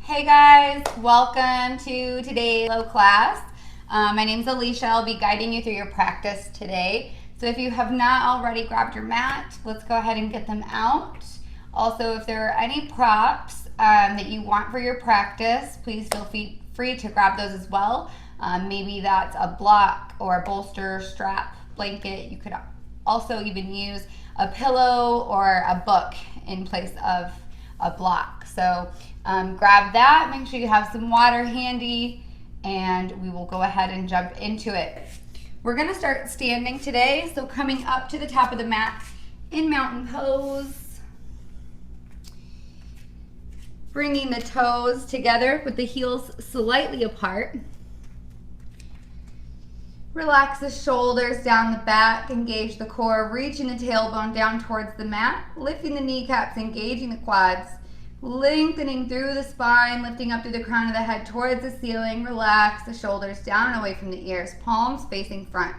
Hey guys, welcome to today's Plow class. My name is Alicia. I'll be guiding you through your practice today. So if you have not already grabbed your mat, let's go ahead and get them out. Also, if there are any props that you want for your practice, please feel free to grab those as well. Maybe that's a block or a bolster, strap, blanket. You could also even use a pillow or a book in place of a block. So grab that, make sure you have some water handy, and we will go ahead and jump into it. We're gonna start standing today, so coming up to the top of the mat in mountain pose. Bringing the toes together with the heels slightly apart. Relax the shoulders down the back, engage the core, reaching the tailbone down towards the mat, lifting the kneecaps, engaging the quads, lengthening through the spine, lifting up through the crown of the head towards the ceiling. Relax the shoulders down and away from the ears, palms facing front.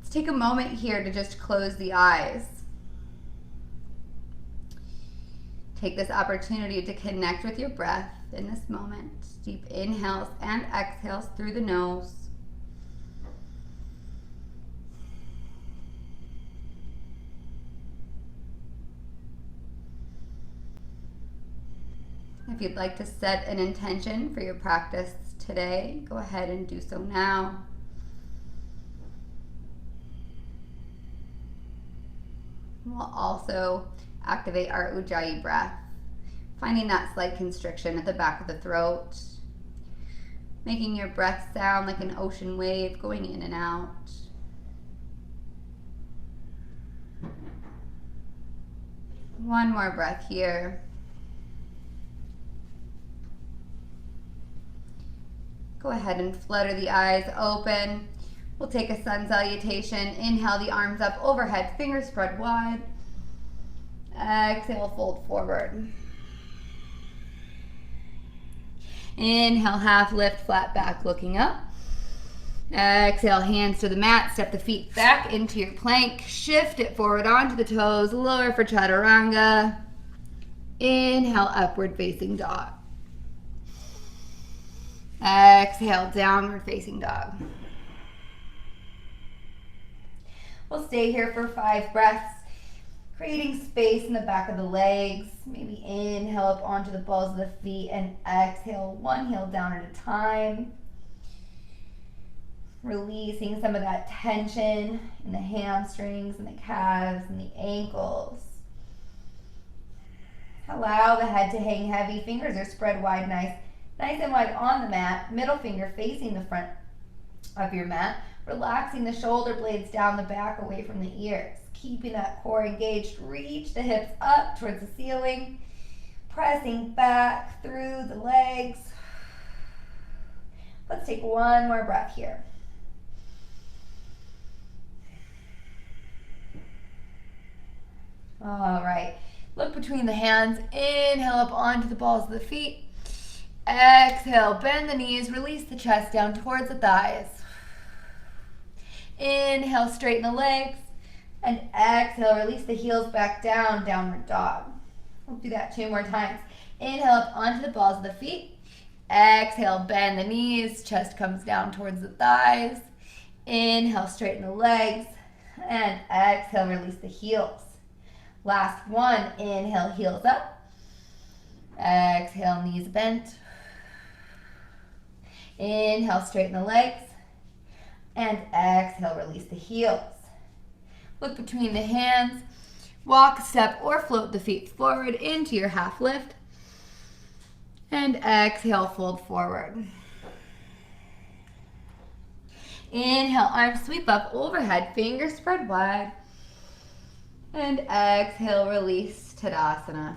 Let's take a moment here to just close the eyes. Take this opportunity to connect with your breath in this moment. Deep inhales and exhales through the nose. If you'd like to set an intention for your practice today, go ahead and do so now. We'll also activate our Ujjayi breath, finding that slight constriction at the back of the throat, making your breath sound like an ocean wave going in and out. One more breath here. Go ahead and flutter the eyes open. We'll take a sun salutation. Inhale the arms up overhead, fingers spread wide. Exhale, fold forward. Inhale, half lift, flat back, looking up. Exhale, hands to the mat, step the feet back into your plank. Shift it forward onto the toes, lower for chaturanga. Inhale, upward facing dog. Exhale, downward facing dog. We'll stay here for 5 breaths, creating space in the back of the legs. Maybe inhale up onto the balls of the feet and exhale, one heel down at a time. Releasing some of that tension in the hamstrings and the calves and the ankles. Allow the head to hang heavy. Fingers are spread wide, nice and wide on the mat, middle finger facing the front of your mat, relaxing the shoulder blades down the back away from the ears, keeping that core engaged. Reach the hips up towards the ceiling, pressing back through the legs. Let's take one more breath here. All right, look between the hands, inhale up onto the balls of the feet. Exhale, bend the knees, release the chest down towards the thighs. Inhale, straighten the legs, and exhale, release the heels back down, downward dog. We'll do that 2 more times. Inhale up onto the balls of the feet. Exhale, bend the knees, chest comes down towards the thighs. Inhale, straighten the legs, and exhale, release the heels. Last one, inhale, heels up. Exhale, knees bent. Inhale, straighten the legs, and exhale, release the heels. Look between the hands, walk, step, or float the feet forward into your half lift, and exhale, fold forward. Inhale, arms sweep up overhead, fingers spread wide, and exhale, release, Tadasana.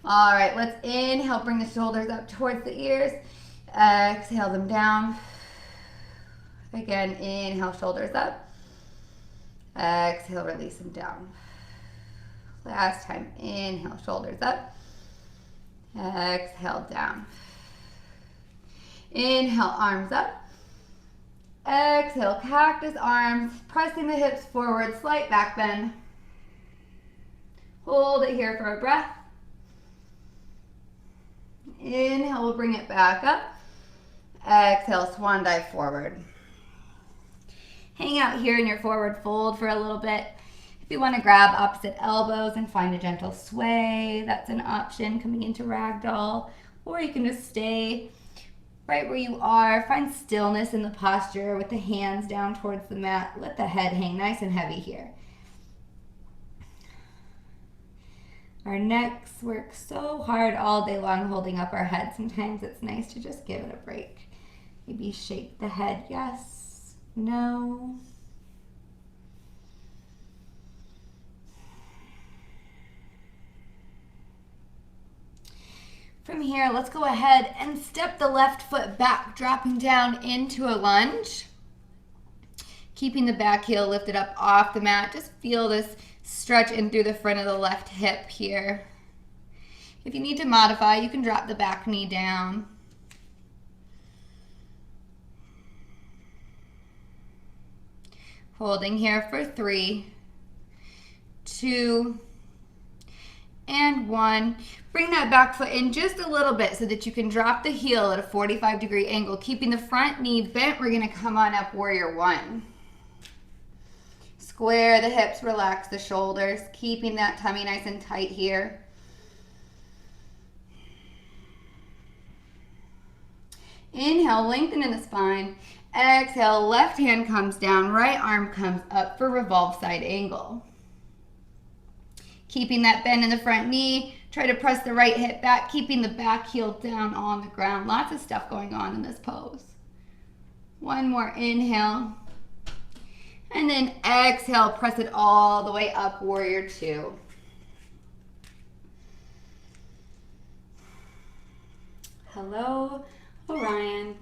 All right, let's inhale, bring the shoulders up towards the ears. Exhale them down. Again, inhale, shoulders up. Exhale, release them down. Last time, inhale, shoulders up. Exhale, down. Inhale, arms up. Exhale, cactus arms, pressing the hips forward, slight back bend. Hold it here for a breath. Inhale, we'll bring it back up. Exhale, swan dive forward. Hang out here in your forward fold for a little bit. If you want to grab opposite elbows and find a gentle sway, that's an option coming into Ragdoll. Or you can just stay right where you are. Find stillness in the posture with the hands down towards the mat. Let the head hang nice and heavy here. Our necks work so hard all day long holding up our head. Sometimes it's nice to just give it a break. Maybe shake the head, yes, no. From here, let's go ahead and step the left foot back, dropping down into a lunge. Keeping the back heel lifted up off the mat. Just feel this stretch in through the front of the left hip here. If you need to modify, you can drop the back knee down. Holding here for 3, 2, and 1. Bring that back foot in just a little bit so that you can drop the heel at a 45-degree angle. Keeping the front knee bent, we're gonna come on up, warrior 1. Square the hips, relax the shoulders, keeping that tummy nice and tight here. Inhale, lengthen in the spine. Exhale, left hand comes down, right arm comes up for revolve side angle. Keeping that bend in the front knee, try to press the right hip back, keeping the back heel down on the ground. Lots of stuff going on in this pose. One more inhale. And then exhale, press it all the way up, warrior 2. Hello, Orion.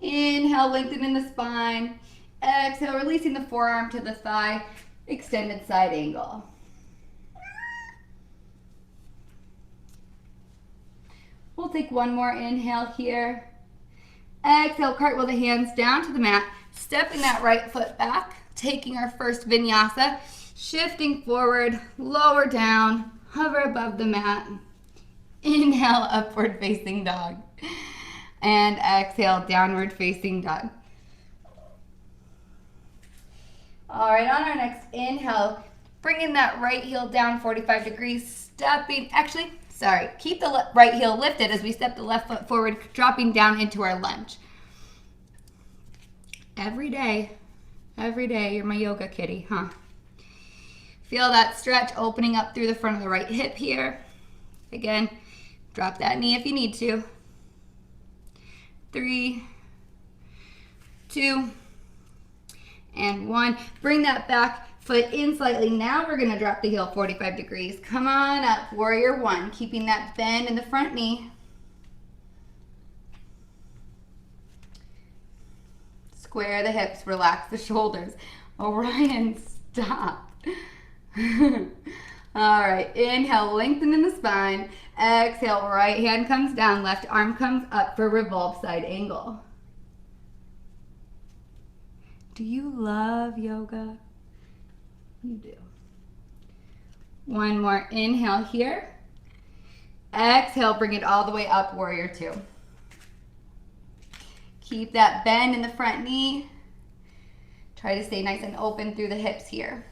Inhale, lengthen in the spine. Exhale, releasing the forearm to the thigh, extended side angle. We'll take one more inhale here. Exhale, cartwheel the hands down to the mat, stepping that right foot back, taking our first vinyasa, shifting forward, lower down, hover above the mat. Inhale, upward facing dog. And exhale, downward facing dog. All right, on our next inhale, bringing that right heel down 45 degrees, stepping, keep the right heel lifted as we step the left foot forward, dropping down into our lunge. Every day, you're my yoga kitty, huh? Feel that stretch opening up through the front of the right hip here. Again, drop that knee if you need to. 3, 2, and 1. Bring that back foot in slightly. Now we're gonna drop the heel 45 degrees. Come on up, warrior 1, keeping that bend in the front knee. Square the hips, relax the shoulders. Orion, stop. All right, inhale, lengthen in the spine. Exhale, right hand comes down, left arm comes up for revolve side angle. Do you love yoga? You do. One more inhale here. Exhale, bring it all the way up, warrior 2. Keep that bend in the front knee. Try to stay nice and open through the hips here.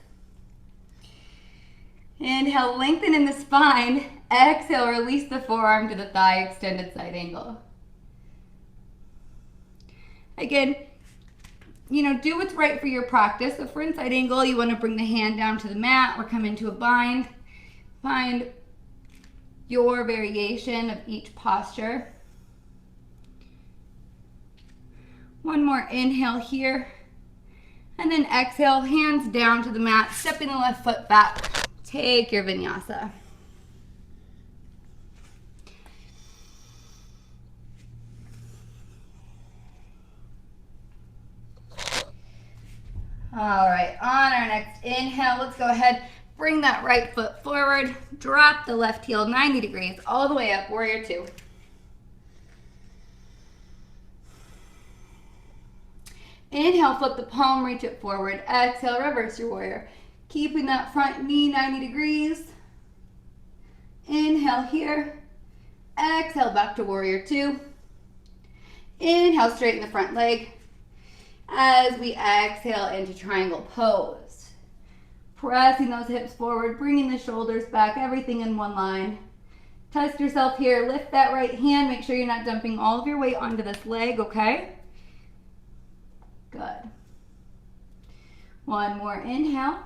Inhale, lengthen in the spine. Exhale, release the forearm to the thigh, extended side angle. Again, do what's right for your practice. So for inside angle, you want to bring the hand down to the mat or come into a bind. Find your variation of each posture. One more inhale here. And then exhale, hands down to the mat, stepping the left foot back. Take your vinyasa. All right, on our next inhale, let's go ahead, bring that right foot forward, drop the left heel 90 degrees, all the way up, warrior 2. Inhale, flip the palm, reach it forward. Exhale, reverse your warrior. Keeping that front knee 90 degrees. Inhale here. Exhale, back to warrior two. Inhale, straighten the front leg. As we exhale into triangle pose. Pressing those hips forward, bringing the shoulders back, everything in one line. Test yourself here. Lift that right hand. Make sure you're not dumping all of your weight onto this leg, okay? Good. One more inhale.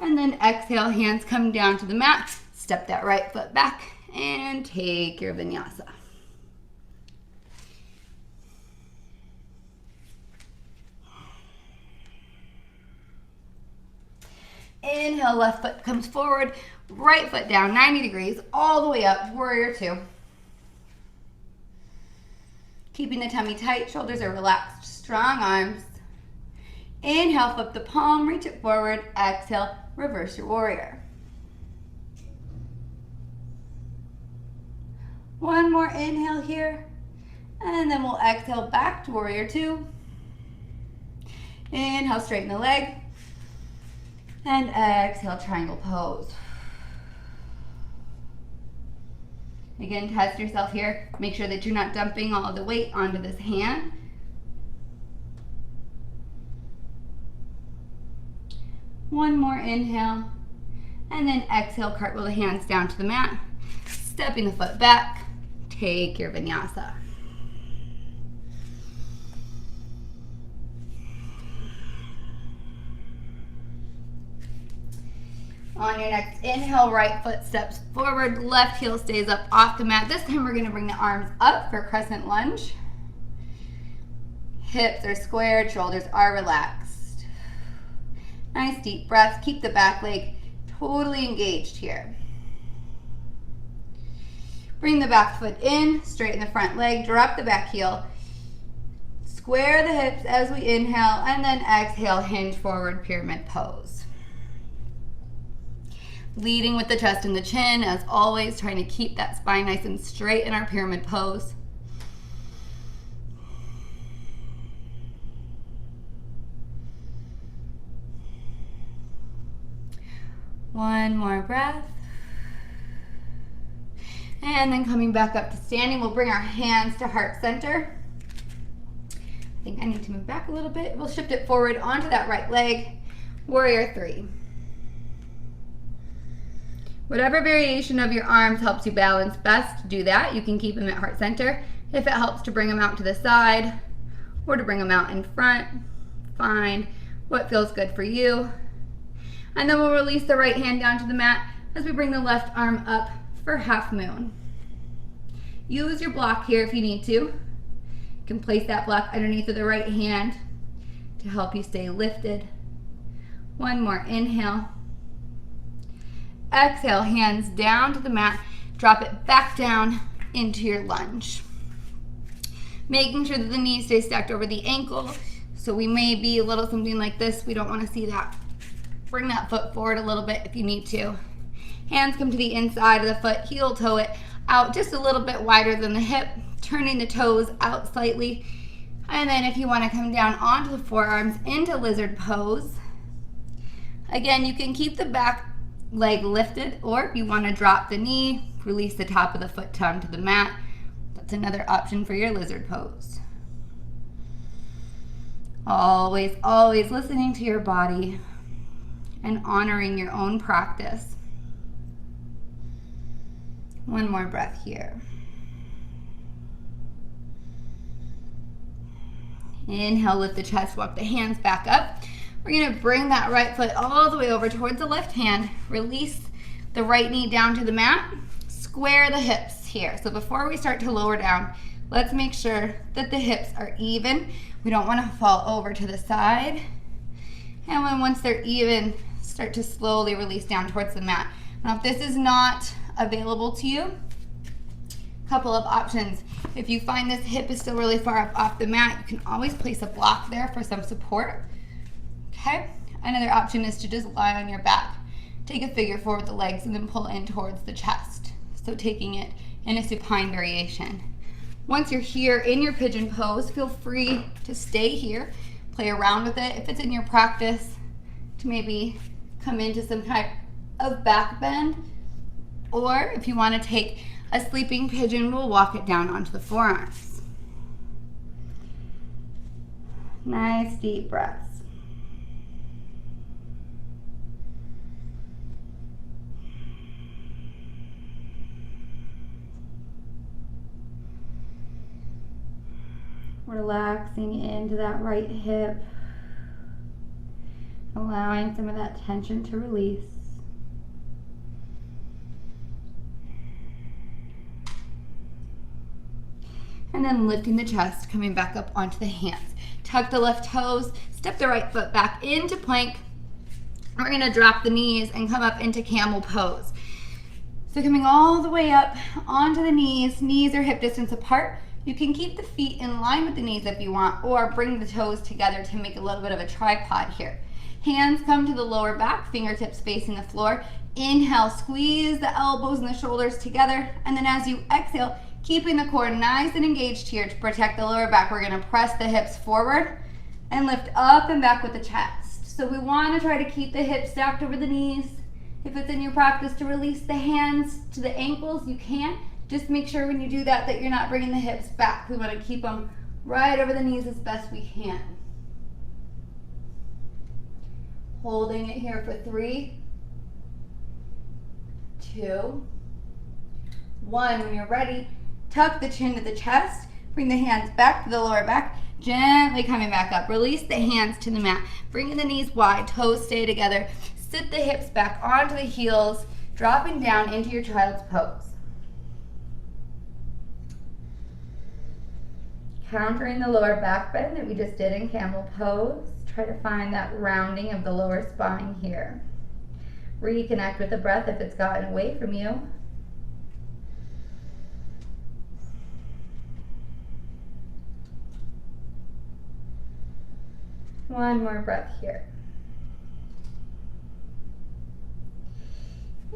And then exhale, hands come down to the mat. Step that right foot back and take your vinyasa. Inhale, left foot comes forward, right foot down 90 degrees, all the way up, warrior two. Keeping the tummy tight, shoulders are relaxed, strong arms. Inhale, flip the palm, reach it forward. Exhale, reverse your warrior. One more inhale here, and then we'll exhale back to warrior two. Inhale, straighten the leg. And exhale, triangle pose. Again, test yourself here. Make sure that you're not dumping all of the weight onto this hand. One more inhale. And then exhale, cartwheel the hands down to the mat. Stepping the foot back. Take your vinyasa. On your next inhale, right foot steps forward, left heel stays up off the mat. This time we're going to bring the arms up for Crescent Lunge. Hips are squared, shoulders are relaxed. Nice deep breaths. Keep the back leg totally engaged here. Bring the back foot in, straighten the front leg, drop the back heel. Square the hips as we inhale, and then exhale, hinge forward, pyramid pose. Leading with the chest and the chin, as always, trying to keep that spine nice and straight in our pyramid pose. One more breath. And then coming back up to standing, we'll bring our hands to heart center. I think I need to move back a little bit. We'll shift it forward onto that right leg. Warrior three. Whatever variation of your arms helps you balance best, do that. You can keep them at heart center. If it helps to bring them out to the side or to bring them out in front, find what feels good for you. And then we'll release the right hand down to the mat as we bring the left arm up for half moon. Use your block here if you need to. You can place that block underneath of the right hand to help you stay lifted. One more inhale. Exhale, hands down to the mat. Drop it back down into your lunge. Making sure that the knees stay stacked over the ankle. So we may be a little something like this. We don't want to see that. Bring that foot forward a little bit if you need to. Hands come to the inside of the foot, heel toe it out just a little bit wider than the hip, turning the toes out slightly. And then if you want to come down onto the forearms into lizard pose. Again, you can keep the back leg lifted, or if you want to drop the knee, release the top of the foot tongue to the mat. That's another option for your lizard pose. Always, always listening to your body and honoring your own practice. One more breath here. Inhale, lift the chest, walk the hands back up. We're going to bring that right foot all the way over towards the left hand. Release the right knee down to the mat. Square the hips here. So before we start to lower down, let's make sure that the hips are even. We don't want to fall over to the side. And once they're even, start to slowly release down towards the mat. Now, if this is not available to you, a couple of options. If you find this hip is still really far up off the mat, you can always place a block there for some support. Okay, another option is to just lie on your back. Take a figure four with the legs and then pull in towards the chest. So taking it in a supine variation. Once you're here in your pigeon pose, feel free to stay here, play around with it. If it's in your practice, to maybe come into some type of back bend, or if you want to take A sleeping pigeon, we'll walk it down onto the forearms. Nice deep breaths. Relaxing into that right hip, allowing some of that tension to release. And then lifting the chest, coming back up onto the hands. Tuck the left toes, step the right foot back into plank. We're gonna drop the knees and come up into camel pose. So coming all the way up onto the knees are hip distance apart. You can keep the feet in line with the knees if you want, or bring the toes together to make a little bit of a tripod here. Hands come to the lower back, fingertips facing the floor. Inhale, squeeze the elbows and the shoulders together. And then as you exhale, keeping the core nice and engaged here to protect the lower back, we're gonna press the hips forward and lift up and back with the chest. So we wanna try to keep the hips stacked over the knees. If it's in your practice to release the hands to the ankles, you can. Just make sure when you do that that you're not bringing the hips back. We want to keep them right over the knees as best we can. Holding it here for 3, 2, 1. When you're ready, tuck the chin to the chest. Bring the hands back to the lower back. Gently coming back up. Release the hands to the mat. Bringing the knees wide, toes stay together. Sit the hips back onto the heels, dropping down into your child's pose. Countering the lower back bend that we just did in camel pose. Try to find that rounding of the lower spine here. Reconnect with the breath if it's gotten away from you. One more breath here.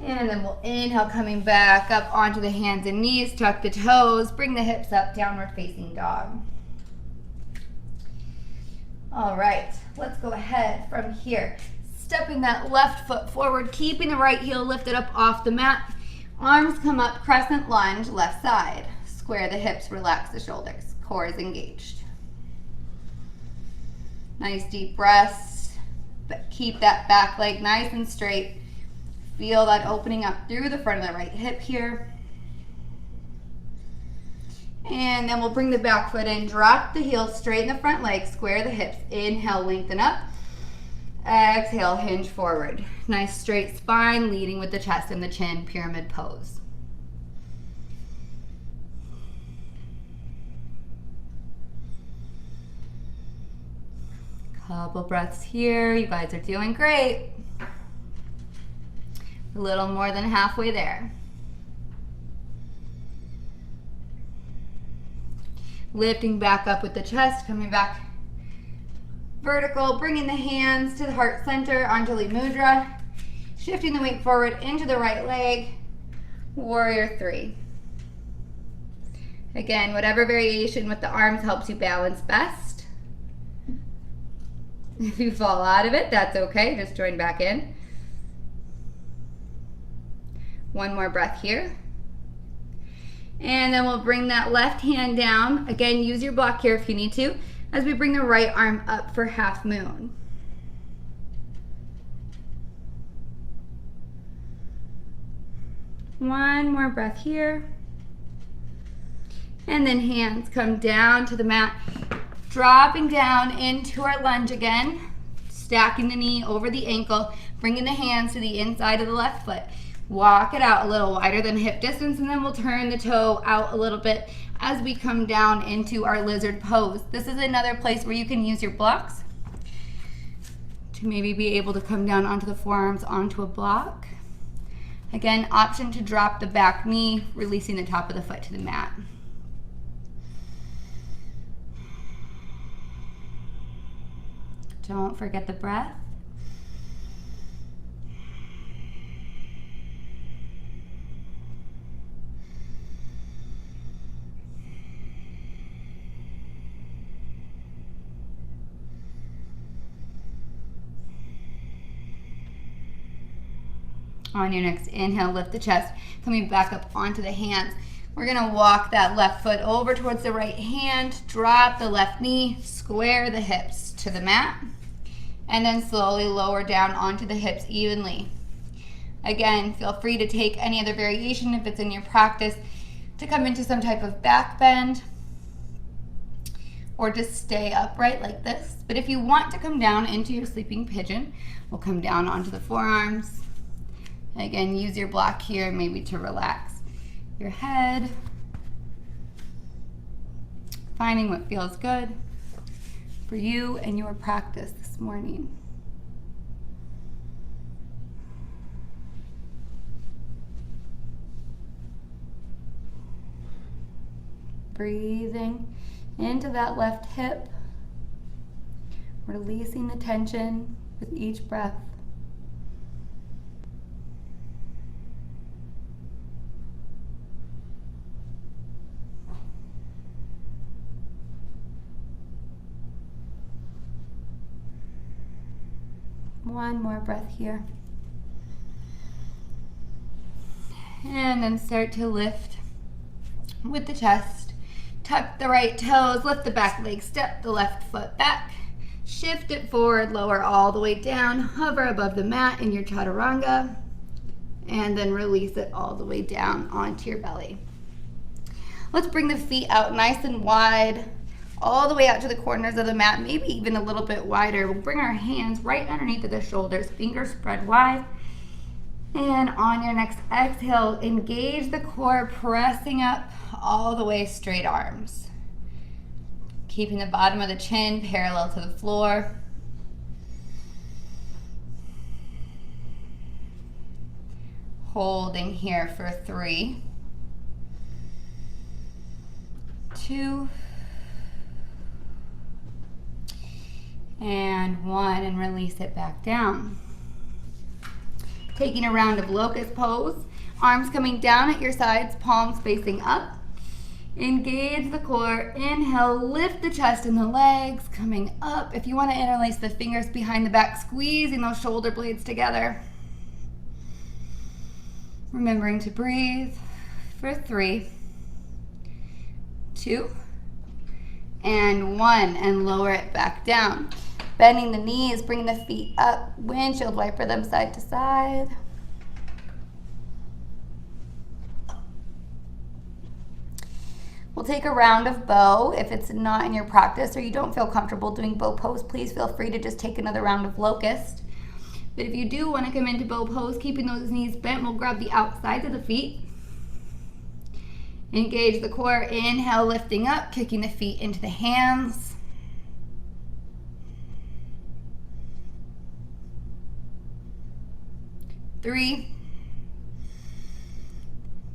And then we'll inhale, coming back up onto the hands and knees, tuck the toes, bring the hips up, downward facing dog. All right, let's go ahead from here. Stepping that left foot forward, keeping the right heel lifted up off the mat. Arms come up, crescent lunge, left side. Square the hips, relax the shoulders. Core is engaged. Nice deep breaths, but keep that back leg nice and straight. Feel that opening up through the front of the right hip here. And then we'll bring the back foot in, drop the heels, straighten the front leg, square the hips. Inhale, lengthen up. Exhale, hinge forward. Nice straight spine, leading with the chest and the chin, pyramid pose. Couple breaths here. You guys are doing great. A little more than halfway there. Lifting back up with the chest, coming back vertical, bringing the hands to the heart center, Anjali Mudra. Shifting the weight forward into the right leg, Warrior 3. Again, whatever variation with the arms helps you balance best. If you fall out of it, that's okay, just join back in. One more breath here. And then we'll bring that left hand down. Again, use your block here if you need to, as we bring the right arm up for half moon. One more breath here. And then hands come down to the mat, dropping down into our lunge again, stacking the knee over the ankle, bringing the hands to the inside of the left foot. Walk it out a little wider than hip distance, and then we'll turn the toe out a little bit as we come down into our lizard pose. This is another place where you can use your blocks to maybe be able to come down onto the forearms onto a block. Again, option to drop the back knee, releasing the top of the foot to the mat. Don't forget the breath. On your next inhale, lift the chest, coming back up onto the hands. We're gonna walk that left foot over towards the right hand, drop the left knee, square the hips to the mat, and then slowly lower down onto the hips evenly. Again, feel free to take any other variation if it's in your practice to come into some type of back bend or just stay upright like this. But if you want to come down into your sleeping pigeon, we'll come down onto the forearms. Again, use your block here maybe to relax your head, finding what feels good for you and your practice this morning. Breathing into that left hip, releasing the tension with each breath. One more breath here. And then start to lift with the chest. Tuck the right toes, lift the back leg, step the left foot back, shift it forward, lower all the way down, hover above the mat in your chaturanga, and then release it all the way down onto your belly. Let's bring the feet out nice and wide, all the way out to the corners of the mat, maybe even a little bit wider. We'll bring our hands right underneath of the shoulders, fingers spread wide. And on your next exhale, engage the core, pressing up all the way, straight arms. Keeping the bottom of the chin parallel to the floor. Holding here for 3, 2, and 1, and release it back down. Taking a round of locust pose, arms coming down at your sides, palms facing up. Engage the core, inhale, lift the chest and the legs, coming up. If you want to interlace the fingers behind the back, squeezing those shoulder blades together. Remembering to breathe for 3, 2, and 1, and lower it back down. Bending the knees, bringing the feet up, windshield wiper them side to side. We'll take a round of bow. If it's not in your practice or you don't feel comfortable doing bow pose, please feel free to just take another round of locust. But if you do want to come into bow pose, keeping those knees bent, we'll grab the outsides of the feet. Engage the core, inhale, lifting up, kicking the feet into the hands. 3,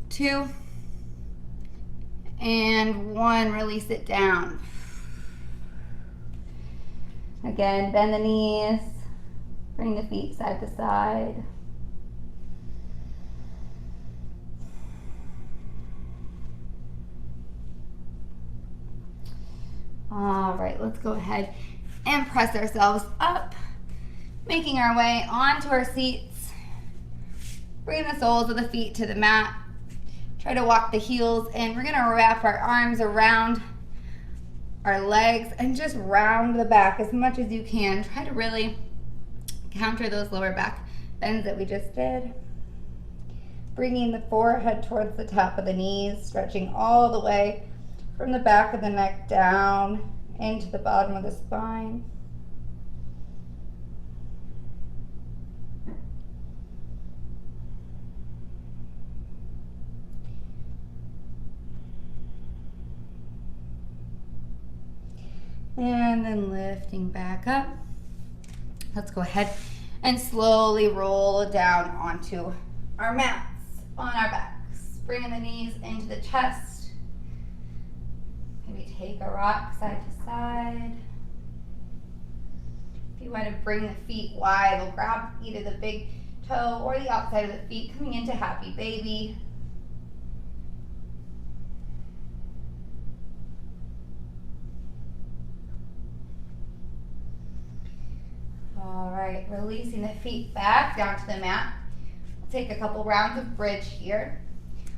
2, and 1. Release it down. Again, bend the knees, bring the feet side to side. All right, let's go ahead and press ourselves up, making our way onto our seats. Bring the soles of the feet to the mat. Try to walk the heels in. We're gonna wrap our arms around our legs and just round the back as much as you can. Try to really counter those lower back bends that we just did. Bringing the forehead towards the top of the knees, stretching all the way from the back of the neck down into the bottom of the spine. And then lifting back up. Let's go ahead and slowly roll down onto our mats on our backs. Bringing the knees into the chest. Maybe take a rock side to side. If you want to bring the feet wide, we'll grab either the big toe or the outside of the feet, coming into happy baby. All right, releasing the feet back down to the mat. Take a couple rounds of bridge here.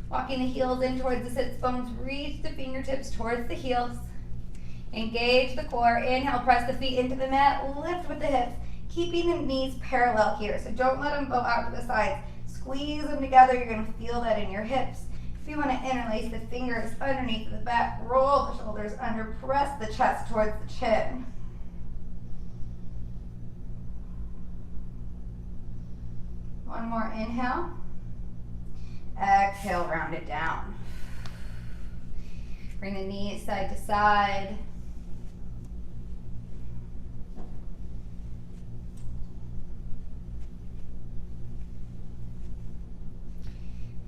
Walking the heels in towards the sits bones, reach the fingertips towards the heels. Engage the core. Inhale, press the feet into the mat, lift with the hips, keeping the knees parallel here. So don't let them bow out to the sides. Squeeze them together. You're going to feel that in your hips. If you want to interlace the fingers underneath the back, roll the shoulders under, press the chest towards the chin. One more inhale. Exhale, round it down. Bring the knees side to side.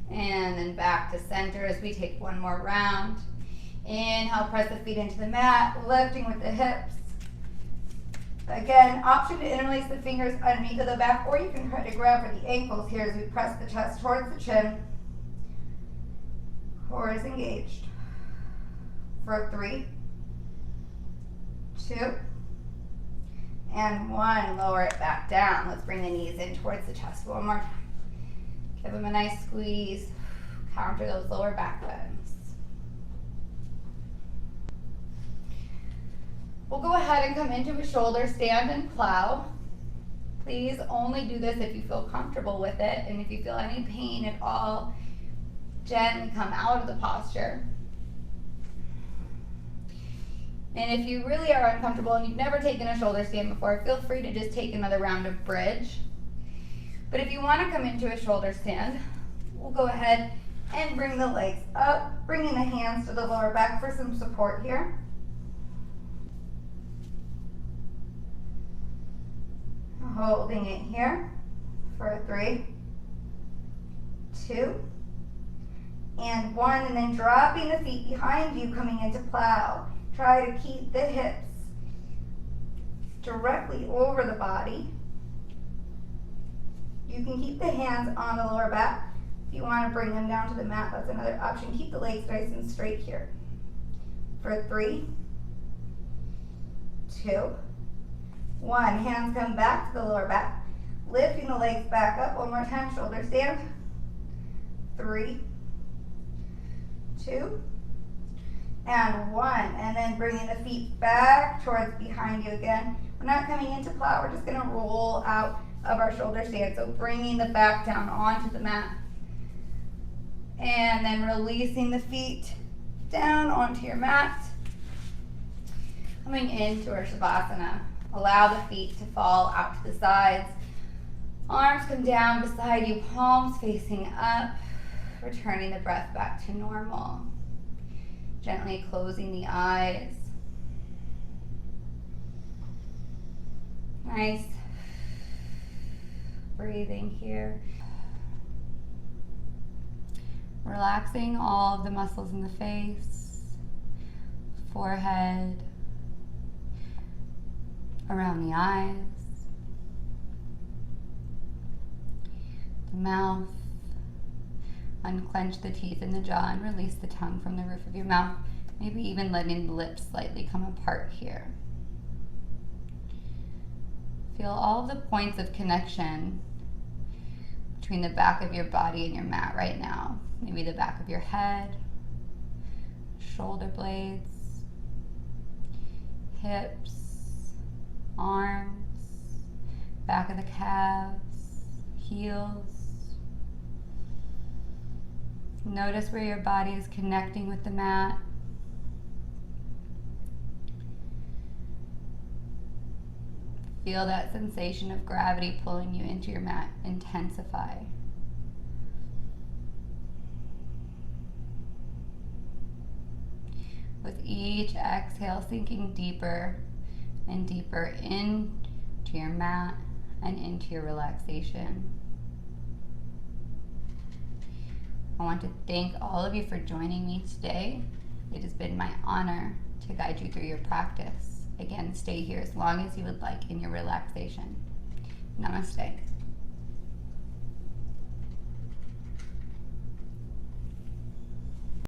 And then back to center as we take one more round. Inhale, press the feet into the mat, lifting with the hips. Again, option to interlace the fingers underneath of the back, or you can try to grab for the ankles here as we press the chest towards the chin. Core is engaged. For 3, 2, and 1. Lower it back down. Let's bring the knees in towards the chest one more time. Give them a nice squeeze. Counter those lower back bends. We'll go ahead and come into a shoulder stand and plow. Please only do this if you feel comfortable with it, and if you feel any pain at all, gently come out of the posture. And if you really are uncomfortable and you've never taken a shoulder stand before, feel free to just take another round of bridge. But if you want to come into a shoulder stand, we'll go ahead and bring the legs up, bringing the hands to the lower back for some support here. Holding it here for 3, 2, and 1, and then dropping the feet behind you, coming into plow. Try to keep the hips directly over the body. You can keep the hands on the lower back. If you want to bring them down to the mat, that's another option. Keep the legs nice and straight here. For 3, 2, 1. Hands come back to the lower back. Lifting the legs back up. One more time, shoulder stand. 3, 2, and 1. And then bringing the feet back towards behind you again. We're not coming into plow. We're just going to roll out of our shoulder stand. So bringing the back down onto the mat. And then releasing the feet down onto your mat. Coming into our Savasana. Allow the feet to fall out to the sides. Arms come down beside you, palms facing up. Returning the breath back to normal. Gently closing the eyes. Nice breathing here. Relaxing all of the muscles in the face, forehead, around the eyes, the mouth. Unclench the teeth in the jaw and release the tongue from the roof of your mouth. Maybe even letting the lips slightly come apart here. Feel all of the points of connection between the back of your body and your mat right now. Maybe the back of your head, shoulder blades, hips, arms, back of the calves, heels. Notice where your body is connecting with the mat. Feel that sensation of gravity pulling you into your mat intensify. With each exhale, sinking deeper and deeper into your mat and into your relaxation. I want to thank all of you for joining me today. It has been my honor to guide you through your practice. Again, stay here as long as you would like in your relaxation. Namaste.